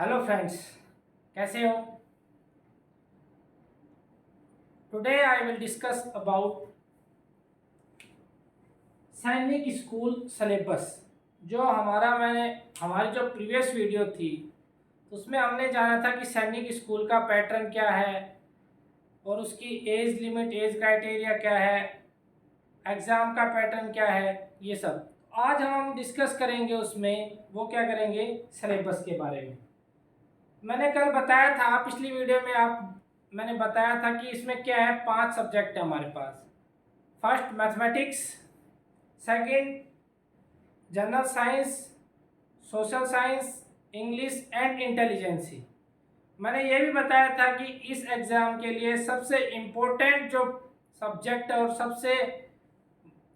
Hello friends, कैसे हो? Today I will discuss about सैनिक स्कूल सिलेबस। जो हमारी जो प्रीवियस वीडियो थी उसमें हमने जाना था कि सैनिक स्कूल का पैटर्न क्या है और उसकी एज लिमिट, एज क्राइटेरिया क्या है, एग्ज़ाम का पैटर्न क्या है, ये सब आज हम डिस्कस करेंगे। उसमें वो क्या करेंगे, सिलेबस के बारे में। मैंने कल बताया था, पिछली वीडियो में मैंने बताया था कि इसमें क्या है, 5 सब्जेक्ट है हमारे पास। First mathematics, second general science, social science, English and intelligence. मैंने ये भी बताया था कि इस एग्ज़ाम के लिए सबसे इम्पोर्टेंट जो सब्जेक्ट है और सबसे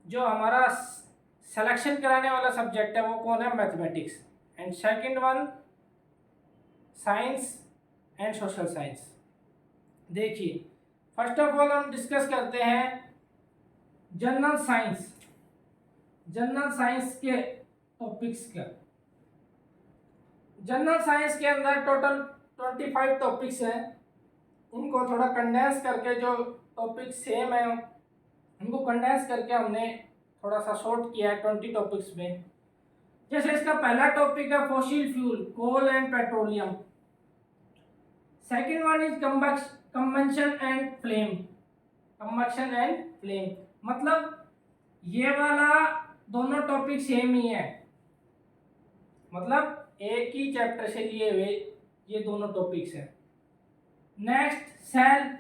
जो हमारा सिलेक्शन कराने वाला सब्जेक्ट है वो कौन है, mathematics. And second one science and social science. देखिए, फर्स्ट ऑफ ऑल हम डिस्कस करते हैं जनरल साइंस। जनरल साइंस के टॉपिक्स का, जनरल साइंस के अंदर टोटल 25 टॉपिक्स हैं। उनको थोड़ा कंडेंस करके, जो टॉपिक सेम है उनको कंडेंस करके हमने थोड़ा सा शॉर्ट किया है 20 टॉपिक्स में। जैसे इसका पहला टॉपिक है fossil fuel, coal and petroleum. Second one is combustion and flame. Combustion and flame मतलब ये वाला दोनों टॉपिक सेम ही है, मतलब एक ही चैप्टर से लिए हुए ये दोनों टॉपिक्स हैं। Next cell,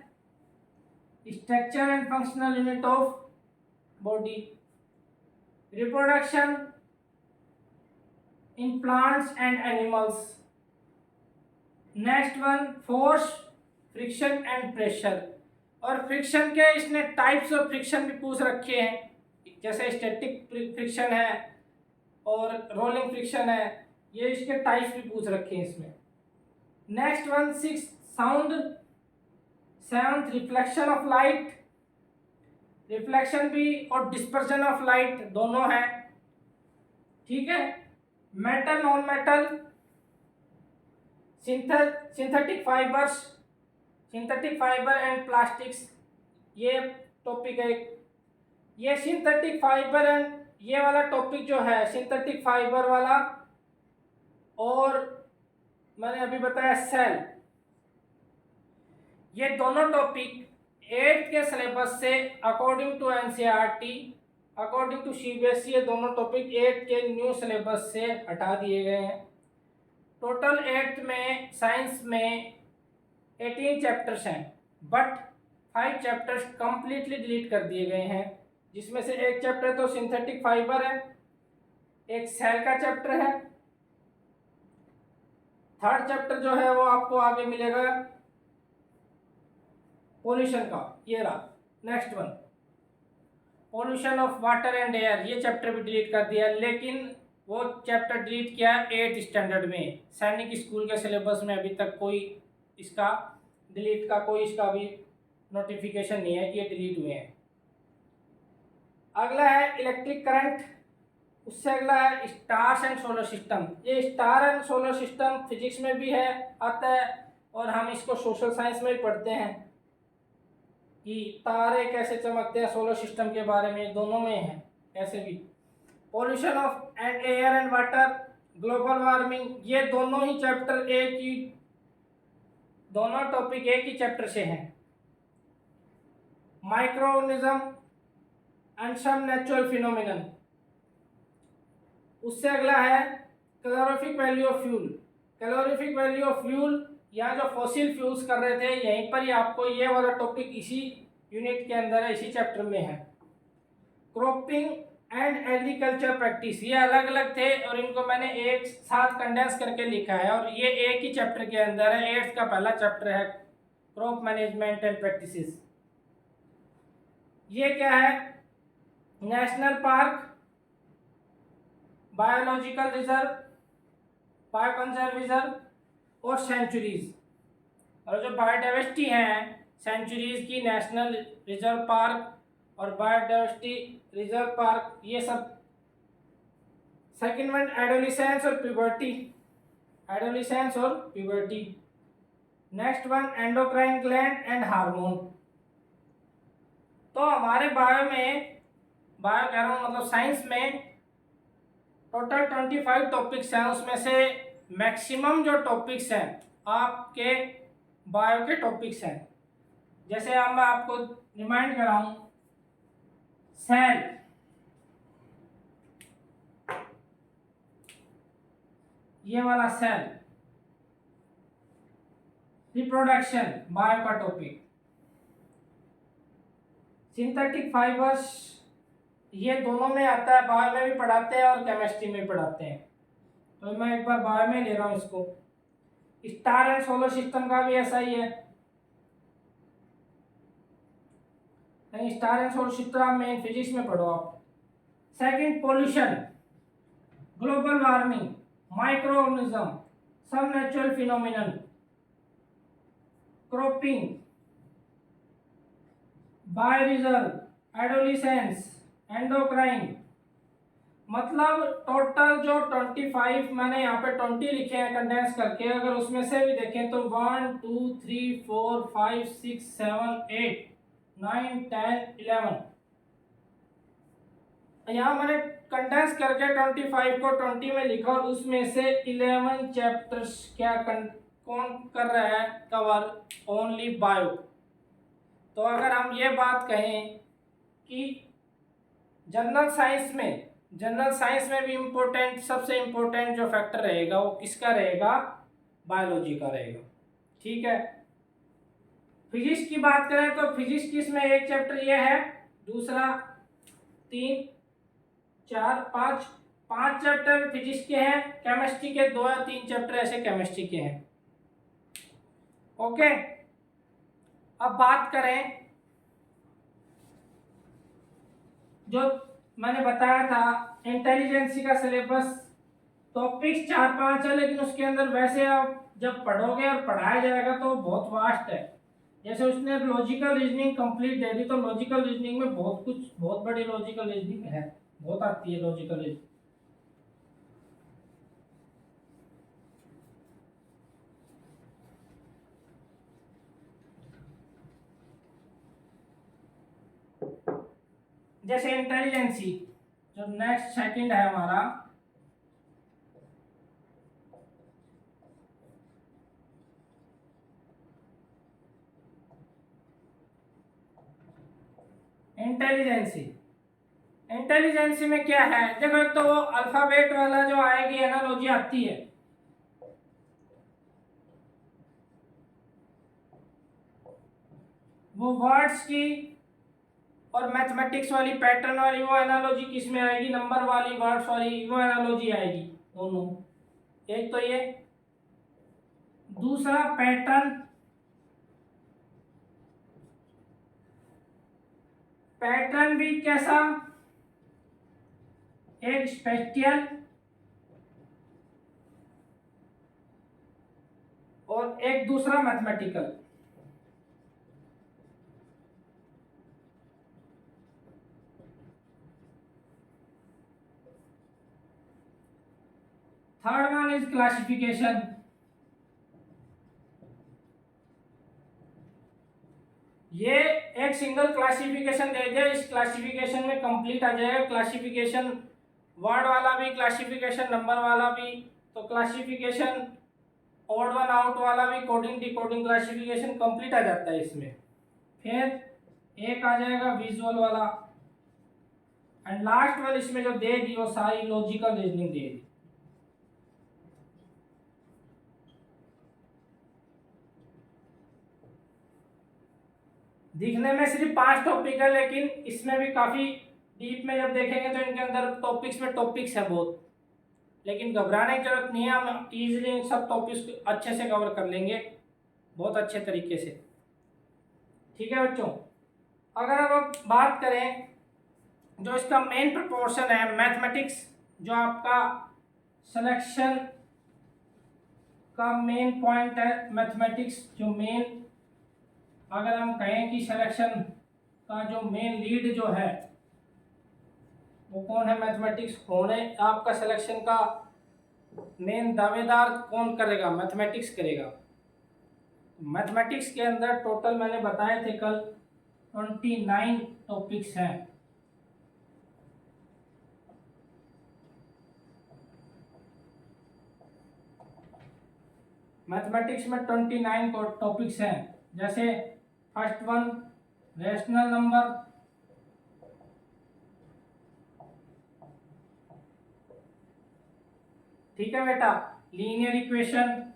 structure and functional unit of body, reproduction in plants and animals. Next one force, friction and pressure. और फ्रिक्शन के इसने टाइप्स ऑफ फ्रिक्शन भी पूछ रखे हैं, जैसे स्टैटिक फ्रिक्शन है और रोलिंग फ्रिक्शन है, ये इसके टाइप्स भी पूछ रखे हैं इसमें। Next one six sound, seventh reflection of light. Reflection भी और डिस्पर्शन ऑफ लाइट दोनों है, ठीक है। Metal, non metal, synthetic fibres, synthetic fibre and plastics, ये टॉपिक है। ये सिंथेटिक फाइबर एंड ये वाला टॉपिक जो है सिंथेटिक फाइबर वाला, और मैंने अभी बताया सेल, ये दोनों टॉपिक 8th के सिलेबस से according to NCERT, according to CBSE, ये दोनों टॉपिक 8th के न्यू सिलेबस से हटा दिए गए हैं। टोटल 8th में साइंस में 18 चैप्टर्स हैं, बट 5 चैप्टर्स कंप्लीटली डिलीट कर दिए गए हैं, जिसमें से एक चैप्टर तो सिंथेटिक फाइबर है, एक सेल का चैप्टर है, थर्ड चैप्टर जो है वो आपको आगे मिलेगा पोल्यूशन का, ये रहा। Next one pollution of water and air, ये चैप्टर भी डिलीट कर दिया, लेकिन वो चैप्टर डिलीट किया 8th स्टैंडर्ड में। सैनिक स्कूल के सिलेबस में अभी तक कोई इसका डिलीट का कोई इसका भी नोटिफिकेशन नहीं है कि ये डिलीट हुए हैं। अगला है इलेक्ट्रिक करंट, उससे अगला है स्टार्स एंड सोलर सिस्टम। ये star and solar system physics में भी है, आता है, और हम इसको सोशल साइंस में भी पढ़ते हैं कि तारे कैसे चमकते हैं, सोलर सिस्टम के बारे में दोनों में है ऐसे भी। Pollution of and air and water, global warming, ये दोनों ही चैप्टर एक ही, दोनों टॉपिक एक ही चैप्टर से हैं। Microorganism and some natural phenomenon, उससे अगला है calorific value of fuel. Calorific value of fuel, यहाँ जो फॉसिल फ्यूल्स कर रहे थे यहीं पर ही आपको ये वाला टॉपिक इसी यूनिट के अंदर है, इसी चैप्टर में है। क्रॉपिंग एंड एग्रीकल्चर प्रैक्टिस, ये अलग अलग थे और इनको मैंने एक साथ कंडेंस करके लिखा है, और ये एक ही चैप्टर के अंदर है। 8th का पहला चैप्टर है क्रॉप मैनेजमेंट एंड प्रैक्टिसेस। ये क्या है, national park, biological reserve, bio conservation और सेंचुरीज। और जो बायोडाइवर्सिटी हैं सेंचुरीज की, नेशनल रिजर्व पार्क और बायोडाइवर्सिटी रिजर्व पार्क, ये सब। सेकेंड वन एडोलिसेंस और प्यूबर्टी, एडोलिसेंस और puberty. Next one endocrine gland and hormone. तो हमारे बायो में, बायो कह रहा हूँ मतलब साइंस में टोटल 25 टॉपिक्स हैं, उसमें से मैक्सिमम जो टॉपिक्स हैं आपके बायो के टॉपिक्स हैं। जैसे अब मैं आपको रिमाइंड कराऊं, सेल, ये वाला सेल, रिप्रोडक्शन बायो का टॉपिक, सिंथेटिक फाइबर्स ये दोनों में आता है, बायो में भी पढ़ाते हैं और केमिस्ट्री में पढ़ाते हैं। तो मैं एक बार बायो में ले रहा हूँ इसको। स्टार एंड सोलर सिस्टम का भी ऐसा ही है, स्टार एंड सोलर सिस्टम में फिजिक्स में पढ़ो आप। Second pollution, global warming, micro organism, सब natural phenomenon, cropping, bioreserve, adolescence, endocrine, मतलब टोटल जो 25 मैंने यहाँ पे 20 लिखे हैं कंडेंस करके, अगर उसमें से भी देखें तो 1 2 3 4 5 6 7 8 9 10 11, यहाँ मैंने कंडेंस करके 25 को 20 में लिखा और उसमें से 11 चैप्टर्स क्या कौन कर रहा है कवर, ओनली बायो। तो अगर हम ये बात कहें कि जनरल साइंस में भी इम्पोर्टेंट, सबसे इम्पोर्टेंट जो फैक्टर रहेगा वो किसका रहेगा, बायोलॉजी का रहेगा। ठीक है। फिजिक्स की बात करें तो फिजिक्स की इसमें एक चैप्टर ये है, दूसरा 3 4 5 चैप्टर फिजिक्स के हैं, केमिस्ट्री के 2 या 3 चैप्टर ऐसे केमिस्ट्री के हैं। ओके, अब बात करें जो मैंने बताया था इंटेलिजेंसी का सिलेबस, टॉपिक्स 4-5 है, लेकिन उसके अंदर वैसे आप जब पढ़ोगे और पढ़ाया जाएगा तो बहुत वास्ट है। जैसे उसने लॉजिकल रीजनिंग कंप्लीट दे दी, तो लॉजिकल रीजनिंग में बहुत कुछ, बहुत बड़ी लॉजिकल रीजनिंग है, बहुत आती है लॉजिकल रीजनिंग। जैसे इंटेलिजेंसी जो नेक्स्ट सेकंड है हमारा, इंटेलिजेंसी में क्या है, देखो एक तो वो अल्फाबेट वाला जो आएगी एनालॉजी आती है, वो वर्ड्स की और मैथमेटिक्स वाली पैटर्न वाली वो एनालॉजी किस में आएगी, नंबर वाली वर्ड्स वाली वो एनालॉजी आएगी दोनों। एक तो ये, दूसरा पैटर्न भी कैसा, एक स्पेटियल और एक दूसरा mathematical. Third one is classification. ये एक सिंगल क्लासिफिकेशन दे दिया, इस क्लासिफिकेशन में कंप्लीट आ जाएगा क्लासिफिकेशन, वर्ड वाला भी क्लासिफिकेशन, नंबर वाला भी, तो क्लासिफिकेशन ऑड वन आउट वाला भी, कोडिंग डिकोडिंग क्लासिफिकेशन कंप्लीट आ जाता है इसमें। फिर एक आ जाएगा विजुअल वाला, एंड लास्ट वाले इसमें जो दे दी वो सारी लॉजिकल रीजनिंग दे दी। दिखने में सिर्फ 5 टॉपिक है, लेकिन इसमें भी काफी डीप में जब देखेंगे तो इनके अंदर टॉपिक्स है बहुत, लेकिन घबराने की जरूरत नहीं है, हम इजीली सब टॉपिक्स अच्छे से कवर कर लेंगे बहुत अच्छे तरीके से। ठीक है बच्चों, अगर अब बात करें जो इसका मेन प्रपोर्शन है मैथमेटिक्स, जो आपका सिलेक्शन का मेन पॉइंट है, मैथमेटिक्स जो मेन, अगर हम कहें कि सिलेक्शन का जो मेन लीड जो है वो कौन है, मैथमेटिक्स होने आपका सिलेक्शन का मेन दावेदार कौन करेगा? मैथमेटिक्स करेगा। मैथमेटिक्स के अंदर टोटल मैंने बताए थे कल 29 टॉपिक्स हैं। मैथमेटिक्स में 29 टॉपिक्स हैं। जैसे फर्स्ट वन रेशनल नंबर, ठीक है बेटा। Linear equation,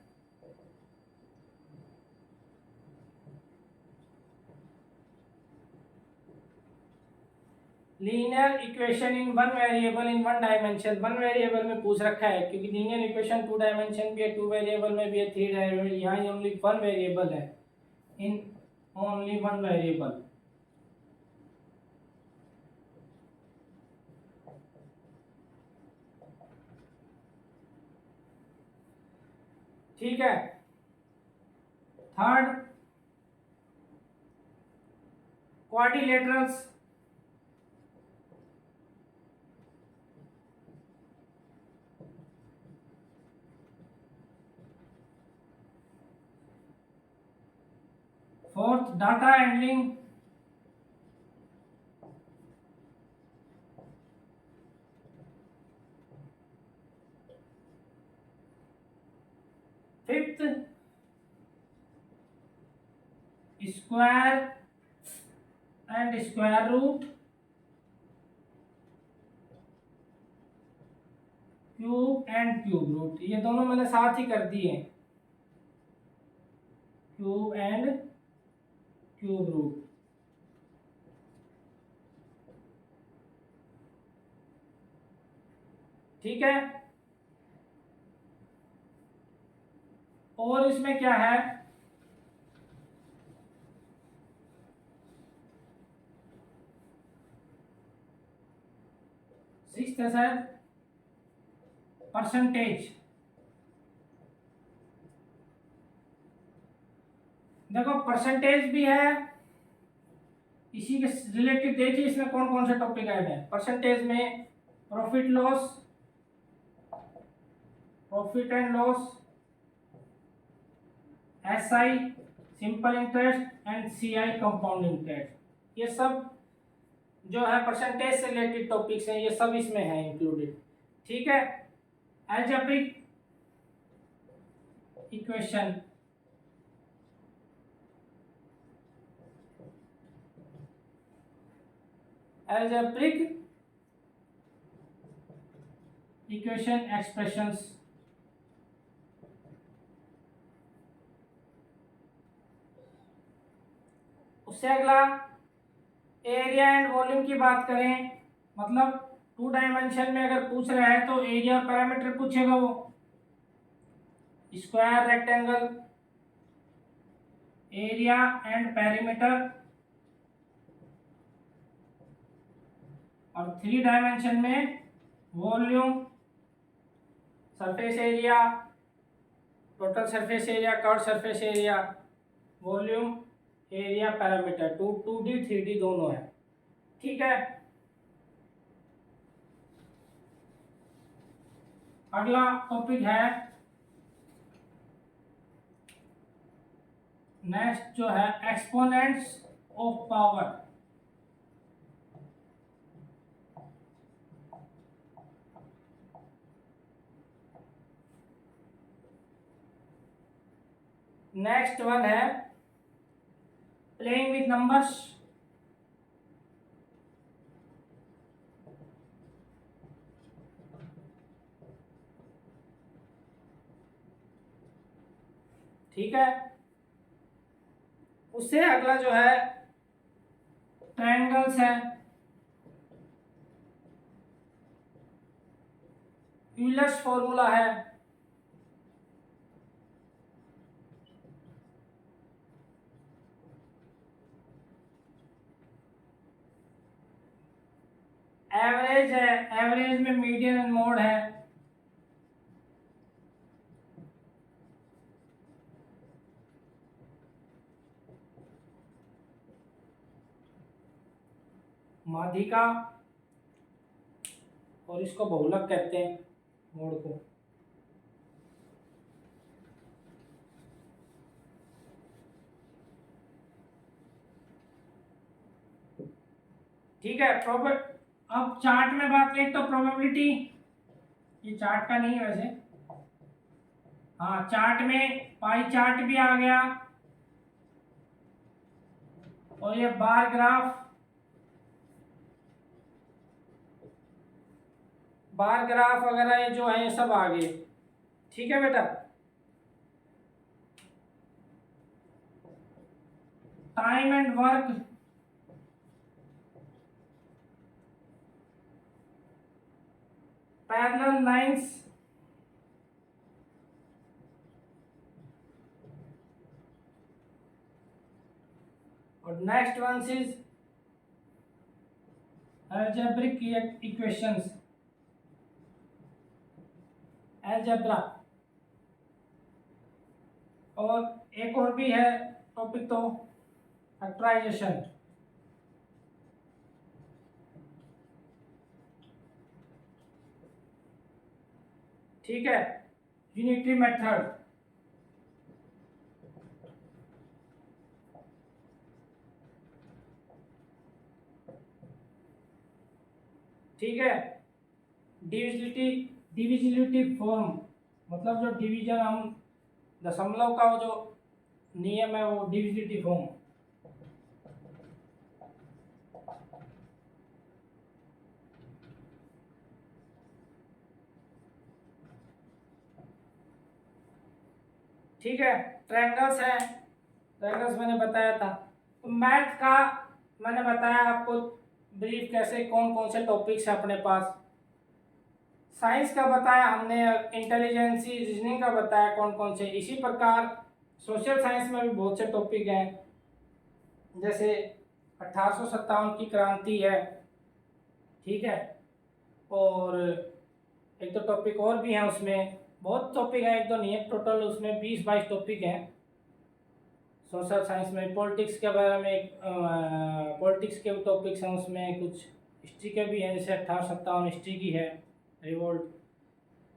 linear equation in one variable in one dimension. One variable में पूछ रखा है, क्योंकि लीनियर इक्वेशन टू डायमेंशन भी है, टू वेरिएबल में भी है, थ्री डायमेंशन, यहाँ ओनली वन वेरिएबल है, इन ओनली वन वेरिएबल। ठीक है। Third quadrilaterals, fourth data handling, fifth square and square root, cube and cube root. ये दोनों मैंने साथ ही कर दिए, क्यूब एंड क्यूब रूट। ठीक है। और इसमें क्या है, सिक्स्थ है शायद परसेंटेज। देखो परसेंटेज भी है, इसी के रिलेटेड देखिए इसमें कौन कौन से टॉपिक ऐड है। परसेंटेज में profit loss, profit and loss, SI simple interest and CI compound interest, ये सब जो है परसेंटेज से रिलेटेड टॉपिक्स हैं, ये सब इसमें है इंक्लूडेड। ठीक है। Algebraic equation, algebraic equation expressions, उससे अगला एरिया एंड वॉल्यूम की बात करें, मतलब टू डायमेंशन में अगर पूछ रहा है तो एरिया पैरामीटर पूछेगा वो, square rectangle, area and perimeter. और थ्री डायमेंशन में volume, surface area, total surface area, curve surface area, volume, area, parameter. 2D 3D दोनों है। ठीक है। अगला टॉपिक है नेक्स्ट जो है exponents of power. Next one है प्लेइंग विथ नंबर्स, ठीक है। उससे अगला जो है ट्रायंगल्स है, यूलर्स फॉर्मूला है, एवरेज है, एवरेज में मीडियन एंड मोड है, माध्यिका, और इसको बहुलक कहते हैं मोड को। ठीक है। अब चार्ट में बात करें तो प्रोबेबिलिटी, ये चार्ट का नहीं है वैसे, हाँ चार्ट में पाई चार्ट भी आ गया, और ये बार ग्राफ वगैरह ये जो है ये सब आ गए। ठीक है बेटा। Time and work, parallel lines, और next one is algebraic equations, algebra. और एक और भी है टॉपिक तो फैक्टराइजेशन। ठीक है। यूनिटरी मेथड, ठीक है। डिविजिबिलिटी फॉर्म, मतलब जो डिवीजन हम दशमलव का वो जो नियम है वो डिविजिबिलिटी फॉर्म। ठीक है। ट्रायंगल्स है, ट्रायंगल्स मैंने बताया था। तो मैथ का मैंने बताया आपको ब्रीफ कैसे कौन कौन से टॉपिक्स है अपने पास। साइंस का बताया हमने, इंटेलिजेंसी रीजनिंग का बताया कौन कौन से। इसी प्रकार सोशल साइंस में भी बहुत से टॉपिक हैं, जैसे 1857 की क्रांति है। ठीक है। और एक दो टॉपिक और भी हैं, उसमें बहुत टॉपिक हैं, एक दो नहीं है, टोटल उसमें 20-22 टॉपिक हैं सोशल साइंस में। पॉलिटिक्स के बारे में पॉलिटिक्स के टॉपिक्स हैं उसमें, कुछ हिस्ट्री के भी हैं, जैसे 1857 हिस्ट्री की है, रिवोल्ट।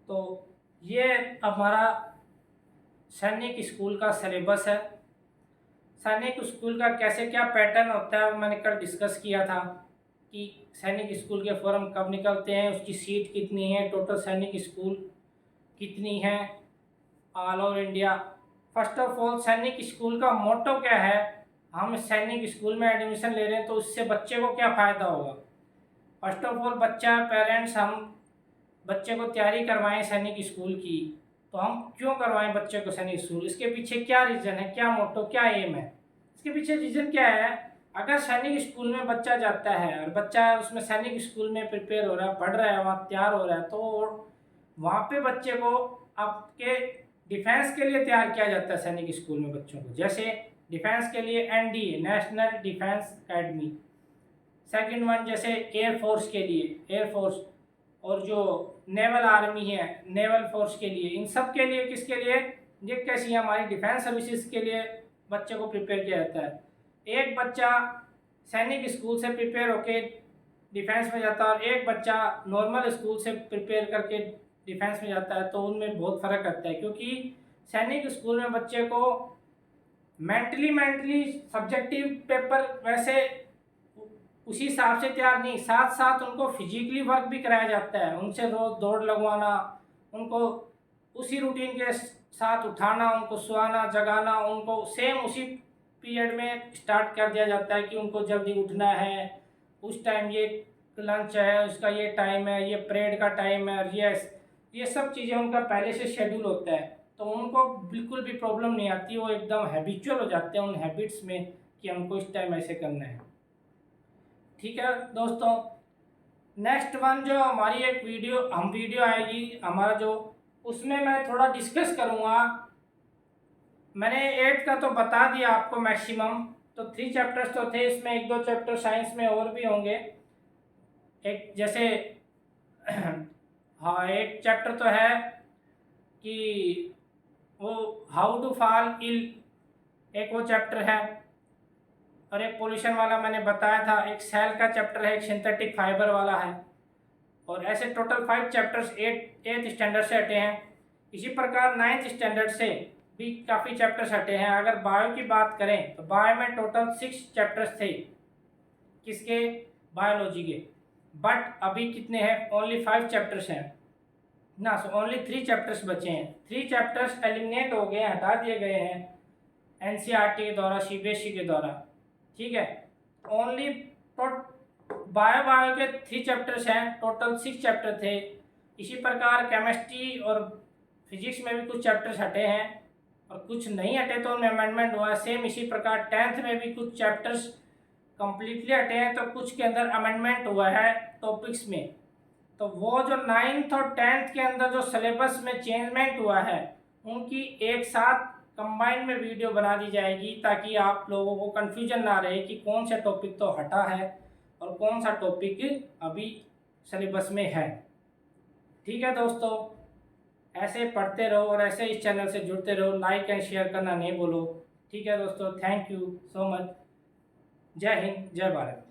तो ये हमारा सैनिक स्कूल का सिलेबस है। सैनिक स्कूल का कैसे क्या पैटर्न होता है वो मैंने कल डिस्कस किया था, कि सैनिक स्कूल के फॉर्म कब निकलते हैं, उसकी सीट कितनी है, टोटल सैनिक स्कूल कितनी है all over India. First of all सैनिक स्कूल का मोटो क्या है, हम सैनिक स्कूल में एडमिशन ले रहे हैं तो उससे बच्चे को क्या फ़ायदा होगा। फर्स्ट ऑफ ऑल बच्चा, पेरेंट्स, हम बच्चे को तैयारी करवाएं सैनिक स्कूल की, तो हम क्यों करवाएं बच्चे को सैनिक स्कूल, इसके पीछे क्या रीज़न है, क्या मोटो, क्या एम है, इसके पीछे रीज़न क्या है। अगर सैनिक स्कूल में बच्चा जाता है और बच्चा उसमें सैनिक स्कूल में प्रिपेयर हो रहा है, पढ़ रहा है, वहाँ तैयार हो रहा है, तो वहाँ पे बच्चे को आपके डिफेंस के लिए तैयार किया जाता है सैनिक स्कूल में बच्चों को। जैसे डिफेंस के लिए NDA, national defence academy. Second one जैसे एयरफोर्स के लिए एयरफोर्स, और जो नेवल आर्मी है नेवल फोर्स के लिए, इन सब के लिए किसके लिए, ये कैसी हमारी डिफेंस सर्विसेज के लिए बच्चे को प्रिपेयर किया जाता है। एक बच्चा सैनिक स्कूल से प्रिपेयर होके डिफेंस में जाता है और एक बच्चा नॉर्मल स्कूल से प्रिपेयर करके डिफेंस में जाता है, तो उनमें बहुत फ़र्क आता है। क्योंकि सैनिक स्कूल में बच्चे को मेंटली सब्जेक्टिव पेपर वैसे उसी हिसाब से तैयार नहीं, साथ साथ उनको फिजिकली वर्क भी कराया जाता है, उनसे रोज़ दौड़ लगवाना, उनको उसी रूटीन के साथ उठाना, उनको सुलाना जगाना, उनको सेम उसी पीरियड में स्टार्ट कर दिया जाता है कि उनको जल्दी उठना है, उस टाइम ये लंच है, उसका ये टाइम है, ये परेड का टाइम है, ये सब चीज़ें उनका पहले से शेड्यूल होता है, तो उनको बिल्कुल भी प्रॉब्लम नहीं आती, वो एकदम हैबिचुअल हो जाते हैं उन हैबिट्स में कि हमको इस टाइम ऐसे करना है। ठीक है दोस्तों। नेक्स्ट वन जो हमारी एक वीडियो आएगी हमारा जो, उसमें मैं थोड़ा डिस्कस करूँगा। मैंने 8 का तो बता दिया आपको मैक्सिमम, तो 3 चैप्टर्स तो थे, इसमें 1-2 चैप्टर साइंस में और भी होंगे। एक जैसे हाँ एक चैप्टर तो है कि वो हाउ टू फॉल इल, एक वो चैप्टर है, और एक पोल्यूशन वाला मैंने बताया था, एक सेल का चैप्टर है, एक सिंथेटिक फाइबर वाला है, और ऐसे टोटल 5 चैप्टर्स 8th स्टैंडर्ड से हटे हैं। इसी प्रकार 9th स्टैंडर्ड से भी काफ़ी चैप्टर्स हटे हैं। अगर बायो की बात करें तो बायो में टोटल 6 चैप्टर्स थे, किसके, बायोलॉजी के। बट अभी कितने हैं, ओनली 5 चैप्टर्स हैं ना, सो ओनली 3 चैप्टर्स बचे हैं। 3 चैप्टर्स एलिमिनेट हो गए हैं, हटा दिए गए हैं एनसीईआरटी के द्वारा, सीबीएसई के द्वारा, ठीक है। ओनली बायो के 3 चैप्टर्स हैं, टोटल 6 चैप्टर थे। इसी प्रकार केमिस्ट्री और फिजिक्स में भी कुछ चैप्टर्स हटे हैं और कुछ नहीं हटे तो उनमें अमेंडमेंट हुआ है। सेम इसी प्रकार 10th में भी कुछ चैप्टर्स कम्प्लीटली हटे हैं तो कुछ के अंदर अमेंडमेंट हुआ है टॉपिक्स में। तो वो जो 9th और 10th के अंदर जो सिलेबस में चेंजमेंट हुआ है उनकी एक साथ कंबाइन में वीडियो बना दी जाएगी, ताकि आप लोगों को कन्फ्यूजन ना रहे कि कौन सा टॉपिक तो हटा है और कौन सा टॉपिक अभी सिलेबस में है। ठीक है दोस्तों, ऐसे पढ़ते रहो और ऐसे इस चैनल से जुड़ते रहो, लाइक एंड शेयर करना नहीं भूलो। ठीक है दोस्तों, थैंक यू सो मच। जय हिंद, जय भारत।